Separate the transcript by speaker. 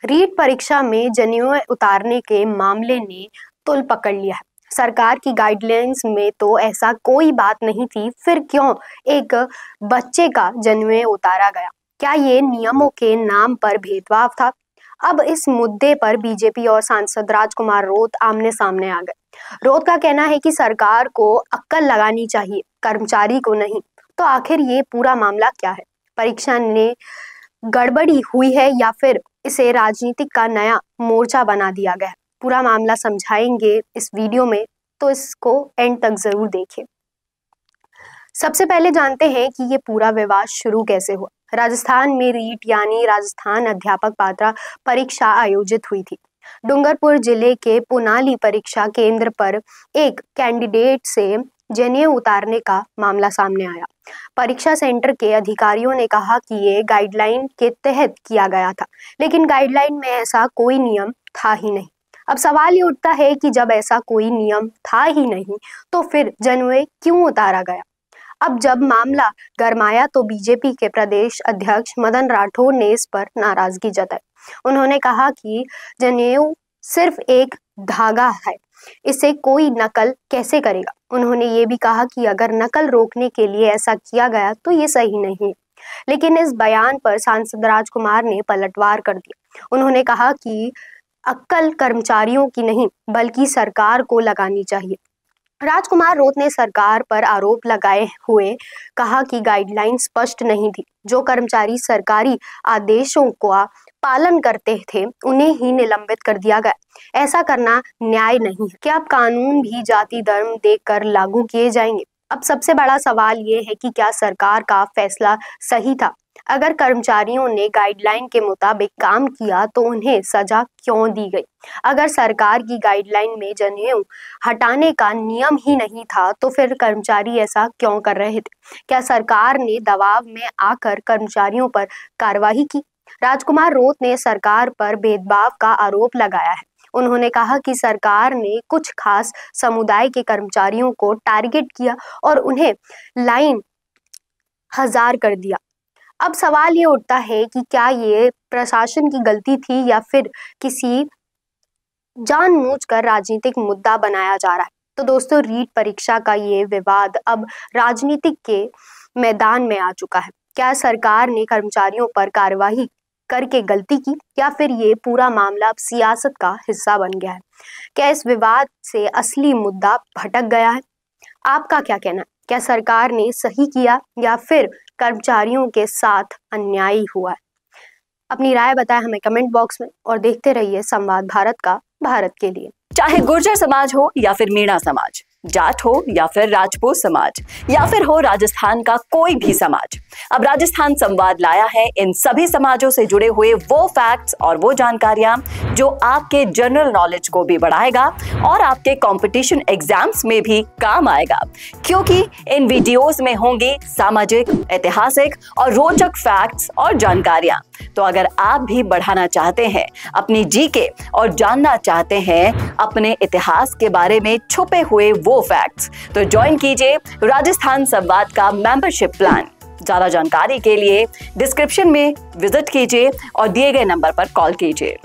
Speaker 1: रीट परीक्षा में जनेऊ उतारने के मामले ने तूल पकड़ लिया है। सरकार की गाइडलाइंस में तो ऐसा कोई बात नहीं थी, फिर क्यों एक बच्चे का जनेऊ उतारा गया? क्या ये नियमों के नाम पर भेदभाव था? अब इस मुद्दे पर बीजेपी और सांसद राजकुमार रोत आमने सामने आ गए। रोत का कहना है कि सरकार को अक्ल लगानी चाहिए, कर्मचारी को नहीं। तो आखिर ये पूरा मामला क्या है? परीक्षा ने गड़बड़ी हुई है या फिर इसे राजनीतिक का नया मोर्चा बना दिया गया है? पूरा मामला समझाएंगे इस वीडियो में, तो इसको एंड तक जरूर देखिए। सबसे पहले जानते हैं कि ये पूरा विवाद शुरू कैसे हुआ। राजस्थान में रीट यानी राजस्थान अध्यापक पात्रता परीक्षा आयोजित हुई थी। डूंगरपुर जिले के पुनाली परीक्षा केंद्र पर एक कैंडिडेट से जनेऊ उतारने का मामला सामने आया। परीक्षा सेंटर के अधिकारियों ने कहा कि ये गाइडलाइन के तहत किया गया था, लेकिन गाइडलाइन में ऐसा कोई नियम था ही नहीं। अब सवाल ये उठता है कि जब ऐसा कोई नियम था ही नहीं, तो फिर जनेऊ क्यों उतारा गया? अब जब मामला गरमाया तो बीजेपी के प्रदेश अध्यक्ष मदन राठौर ने इस पर नाराजगी जताई। उन्होंने कहा कि जनेऊ सिर्फ एक धागा है, इसे कोई नकल कैसे करेगा? उन्होंने ये भी कहा कि अगर नकल रोकने के लिए ऐसा किया गया तो ये सही नहीं है। लेकिन इस बयान पर सांसद राजकुमार ने पलटवार कर दिया। उन्होंने कहा कि अक्ल कर्मचारियों की नहीं बल्कि सरकार को लगानी चाहिए। राजकुमार रोत ने सरकार पर आरोप लगाए हुए कहा कि गाइडलाइन स्पष्ट नहीं थी। जो कर्मचारी सरकारी आदेशों का पालन करते थे उन्हें ही निलंबित कर दिया गया। ऐसा करना न्याय नहीं है। क्या अब कानून भी जाति धर्म देखकर लागू किए जाएंगे? अब सबसे बड़ा सवाल ये है कि क्या सरकार का फैसला सही था? अगर कर्मचारियों ने गाइडलाइन के मुताबिक काम किया तो उन्हें सजा क्यों दी गई? अगर सरकार की गाइडलाइन में जनेऊ हटाने का नियम ही नहीं था तो फिर कर्मचारी ऐसा क्यों कर रहे थे? क्या सरकार ने दबाव में आकर कर्मचारियों पर कार्रवाई की? राजकुमार रोत ने सरकार पर भेदभाव का आरोप लगाया है। उन्होंने कहा कि सरकार ने कुछ खास समुदाय के कर्मचारियों को टारगेट किया और उन्हें लाइन हजार कर दिया। अब सवाल ये उठता है कि क्या ये प्रशासन की गलती थी या फिर किसी जानबूझकर राजनीतिक मुद्दा बनाया जा रहा है? तो दोस्तों, रीट परीक्षा का ये विवाद अब राजनीतिक के मैदान में आ चुका है। क्या सरकार ने कर्मचारियों पर कार्रवाई करके गलती की या फिर ये पूरा मामला अब सियासत का हिस्सा बन गया है? क्या इस विवाद से असली मुद्दा भटक गया है? आपका क्या कहना है? क्या सरकार ने सही किया या फिर कर्मचारियों के साथ अन्याय हुआ है? अपनी राय बताएं हमें कमेंट बॉक्स में और देखते रहिए संवाद भारत का, भारत के लिए।
Speaker 2: चाहे गुर्जर समाज हो या फिर मीणा समाज, जाट हो या फिर राजपूत समाज, या फिर हो राजस्थान का कोई भी समाज, अब राजस्थान संवाद लाया है इन सभी समाजों से जुड़े हुए वो फैक्ट्स और वो जानकारियां जो आपके जनरल नॉलेज को भी बढ़ाएगा और आपके कंपटीशन एग्जाम्स में भी काम आएगा, क्योंकि इन वीडियोस में होंगी सामाजिक, ऐतिहासिक और रोचक फैक्ट्स और जानकारियां। तो अगर आप भी बढ़ाना चाहते हैं अपनी जीके और जानना चाहते हैं अपने इतिहास के बारे में छुपे हुए वो फैक्ट्स, तो ज्वाइन कीजिए राजस्थान संवाद का मेंबरशिप प्लान। ज्यादा जानकारी के लिए डिस्क्रिप्शन में विजिट कीजिए और दिए गए नंबर पर कॉल कीजिए।